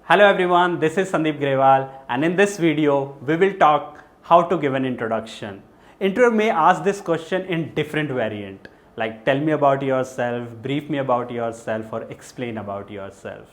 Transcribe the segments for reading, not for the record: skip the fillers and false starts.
Hello everyone, this is Sandeep Grewal, and in this video we will talk how to give an introduction. Interviewer may ask this question in different variant, like tell me about yourself, brief me about yourself, or explain about yourself.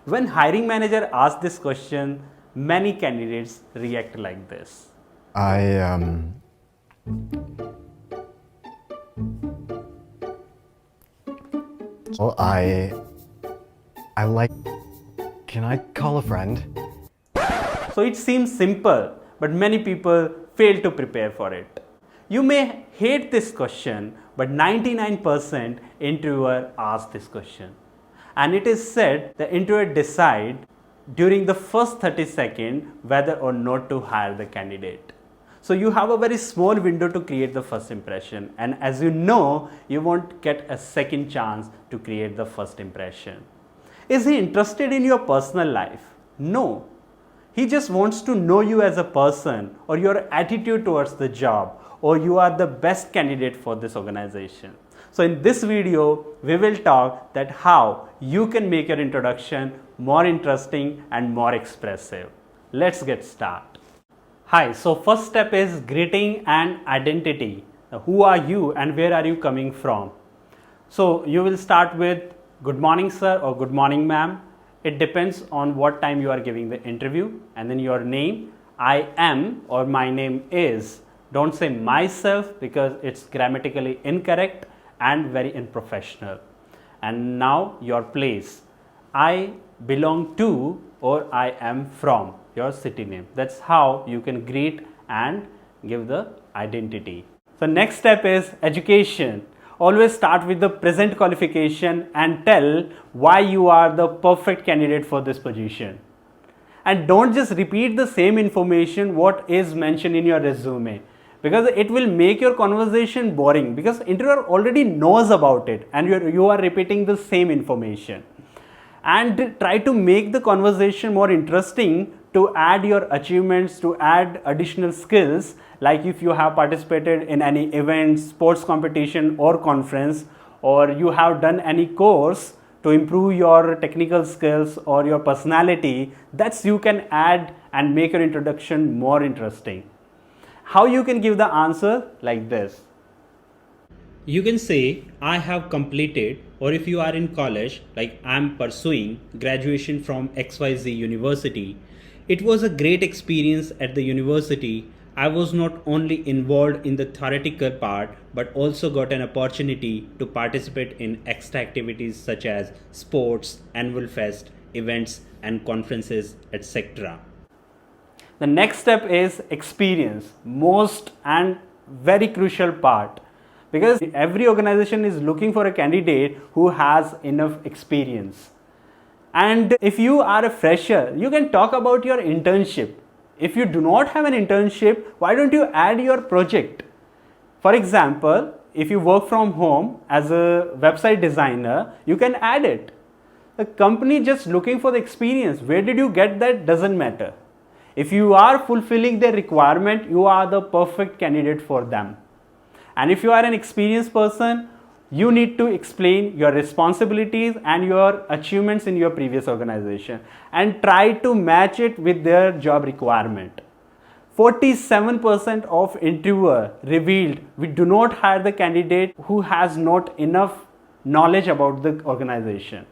When hiring manager asks this question, many candidates react like this. I like. Can I call a friend? So it seems simple, but many people fail to prepare for it. You may hate this question, but 99% interviewer ask this question. And it is said the interviewer decide during the first 30 seconds whether or not to hire the candidate. So you have a very small window to create the first impression, and as you know, you won't get a second chance to create the first impression. Is he interested in your personal life? No. He just wants to know you as a person, or your attitude towards the job, or you are the best candidate for this organization. So in this video, we will talk that how you can make your introduction more interesting and more expressive. Let's get started. Hi, so first step is greeting and identity. Now, who are you and where are you coming from? So you will start with good morning sir or good morning ma'am. It depends on what time you are giving the interview, and then your name. I am or my name is. Don't say myself because it's grammatically incorrect and very unprofessional. And now your place. I belong to or I am from, your city name. That's how you can greet and give the identity. So next step is education. Always start with the present qualification and tell why you are the perfect candidate for this position. And don't just repeat the same information what is mentioned in your resume, because it will make your conversation boring, because interviewer already knows about it and you are repeating the same information. And try to make the conversation more interesting to add your achievements, to add additional skills, like if you have participated in any event, sports competition or conference, or you have done any course to improve your technical skills or your personality, that's you can add and make your introduction more interesting. How you can give the answer like this. You can say I have completed, or if you are in college, like I am pursuing graduation from XYZ University. It was a great experience at the university. I was not only involved in the theoretical part but also got an opportunity to participate in extra activities such as sports, annual fest, events and conferences, etc. The next step is experience, most and very crucial part, because every organization is looking for a candidate who has enough experience. And if you are a fresher, you can talk about your internship. If you do not have an internship, why don't you add your project? For example, if you work from home as a website designer, you can add it. The company just looking for the experience. Where did you get that? Doesn't matter. If you are fulfilling their requirement, you are the perfect candidate for them. And if you are an experienced person, you need to explain your responsibilities and your achievements in your previous organization and try to match it with their job requirement. 47% of interviewer revealed we do not hire the candidate who has not enough knowledge about the organization.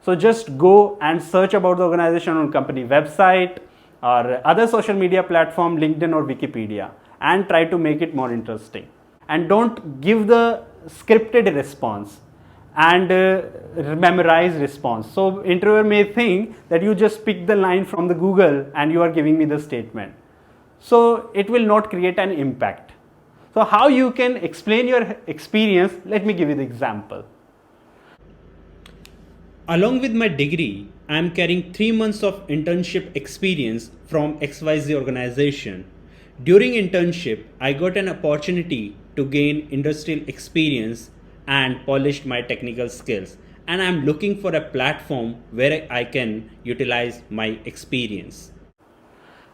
So just go and search about the organization on company website or other social media platform, LinkedIn or Wikipedia, and try to make it more interesting. And don't give the scripted response and memorize response. So interviewer may think that you just pick the line from the Google and you are giving me the statement. So it will not create an impact. So how you can explain your experience? Let me give you the example. Along with my degree, I am carrying 3 months of internship experience from XYZ organization. During internship, I got an opportunity to gain industrial experience and polished my technical skills, and I am looking for a platform where I can utilize my experience.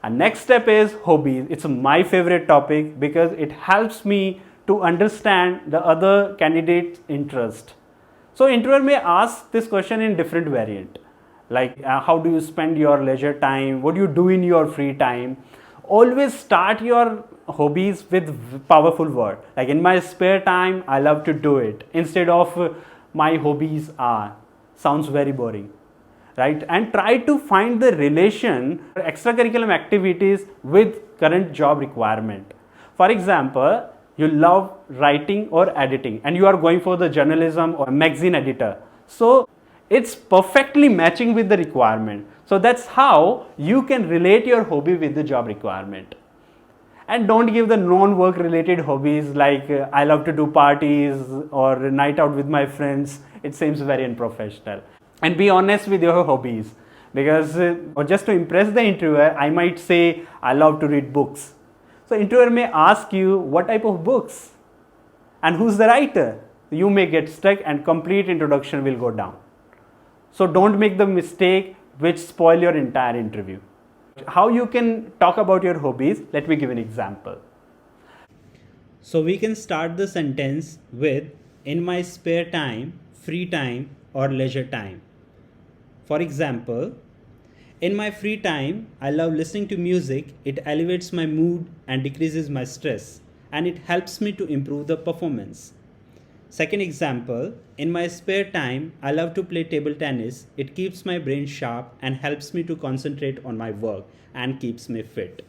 And next step is hobbies. It's my favorite topic because it helps me to understand the other candidate's interest. So interviewer may ask this question in different variant. like how do you spend your leisure time, what do you do in your free time. Always start your hobbies with powerful word, like in my spare time I love to do it, instead of my hobbies are. Sounds very boring, right? And try to find the relation extracurricular activities with current job requirement. For example, you love writing or editing and you are going for the journalism or magazine editor, so it's perfectly matching with the requirement. So that's how you can relate your hobby with the job requirement. And don't give the non-work related hobbies like I love to do parties or night out with my friends. It seems very unprofessional. And be honest with your hobbies, because or just to impress the interviewer, I might say I love to read books. So interviewer may ask you what type of books and who's the writer. You may get stuck and complete introduction will go down. So don't make the mistake which spoil your entire interview. How you can talk about your hobbies? Let me give an example. So we can start the sentence with in my spare time, free time or leisure time. For example, in my free time, I love listening to music. It elevates my mood and decreases my stress, and it helps me to improve the performance. Second example, in my spare time, I love to play table tennis. It keeps my brain sharp and helps me to concentrate on my work and keeps me fit.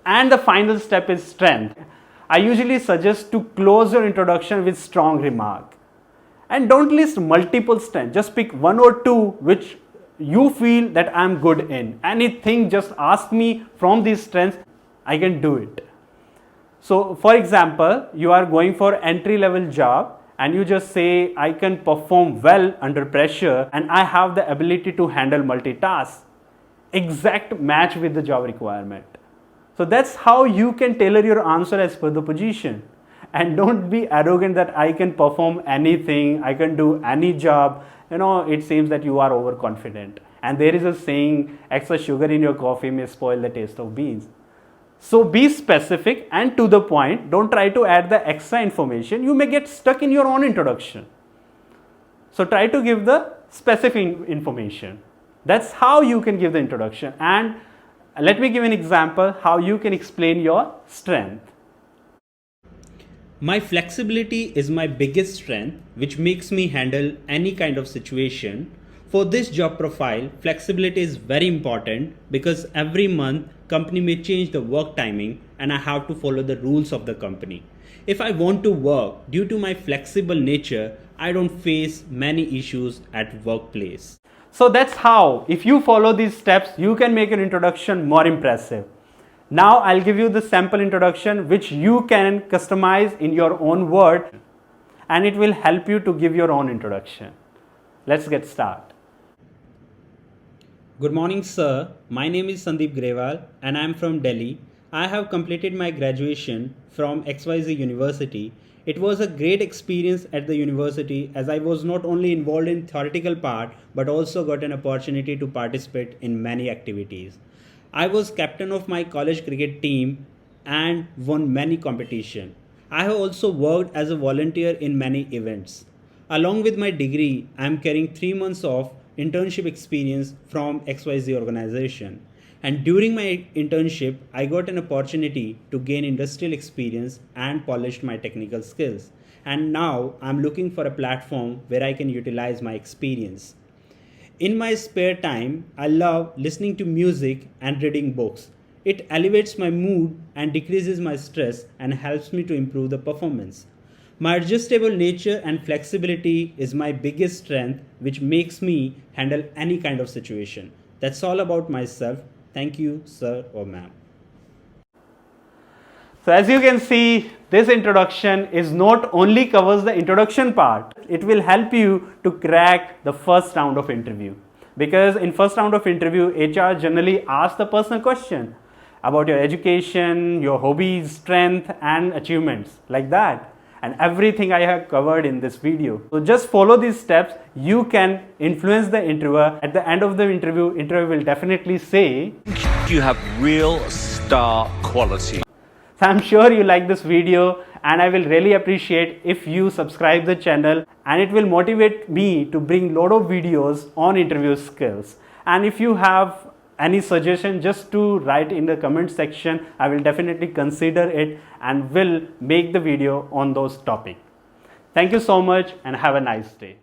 And the final step is strength. I usually suggest to close your introduction with strong remark. And don't list multiple strengths. Just pick one or two which you feel that I'm good in. Anything, just ask me from these strengths, I can do it. So for example, you are going for entry level job and you just say I can perform well under pressure and I have the ability to handle multitask. Exact match with the job requirement. So that's how you can tailor your answer as per the position. And don't be arrogant that I can perform anything, I can do any job. It seems that you are overconfident. And there is a saying, extra sugar in your coffee may spoil the taste of beans. So be specific and to the point. Don't try to add the extra information. You may get stuck in your own introduction. So try to give the specific information. That's how you can give the introduction. And let me give an example how you can explain your strength. My flexibility is my biggest strength, which makes me handle any kind of situation. For this job profile, flexibility is very important because every month company may change the work timing and I have to follow the rules of the company. If I want to work, due to my flexible nature, I don't face many issues at workplace. So that's how, if you follow these steps, you can make an introduction more impressive. Now I'll give you the sample introduction which you can customize in your own word and it will help you to give your own introduction. Let's get started. Good morning, sir. My name is Sandeep Grewal and I am from Delhi. I have completed my graduation from XYZ University. It was a great experience at the university as I was not only involved in theoretical part but also got an opportunity to participate in many activities. I was captain of my college cricket team and won many competitions. I have also worked as a volunteer in many events. Along with my degree, I am carrying 3 months of internship experience from XYZ organization. And during my internship, I got an opportunity to gain industrial experience and polished my technical skills. And now I'm looking for a platform where I can utilize my experience. In my spare time, I love listening to music and reading books. It elevates my mood and decreases my stress and helps me to improve the performance. My adjustable nature and flexibility is my biggest strength, which makes me handle any kind of situation. That's all about myself. Thank you, sir or ma'am. So as you can see, this introduction is not only covers the introduction part, it will help you to crack the first round of interview. Because in first round of interview, HR generally asks the personal question about your education, your hobbies, strength and achievements like that. And everything I have covered in this video. So just follow these steps. You can influence the interviewer. At the end of the interviewer will definitely say, you have real star quality. So I'm sure you like this video and I will really appreciate if you subscribe the channel, and it will motivate me to bring lot of videos on interview skills. And if you have any suggestion, just to write in the comment section. I will definitely consider it and will make the video on those topics. Thank you so much and have a nice day.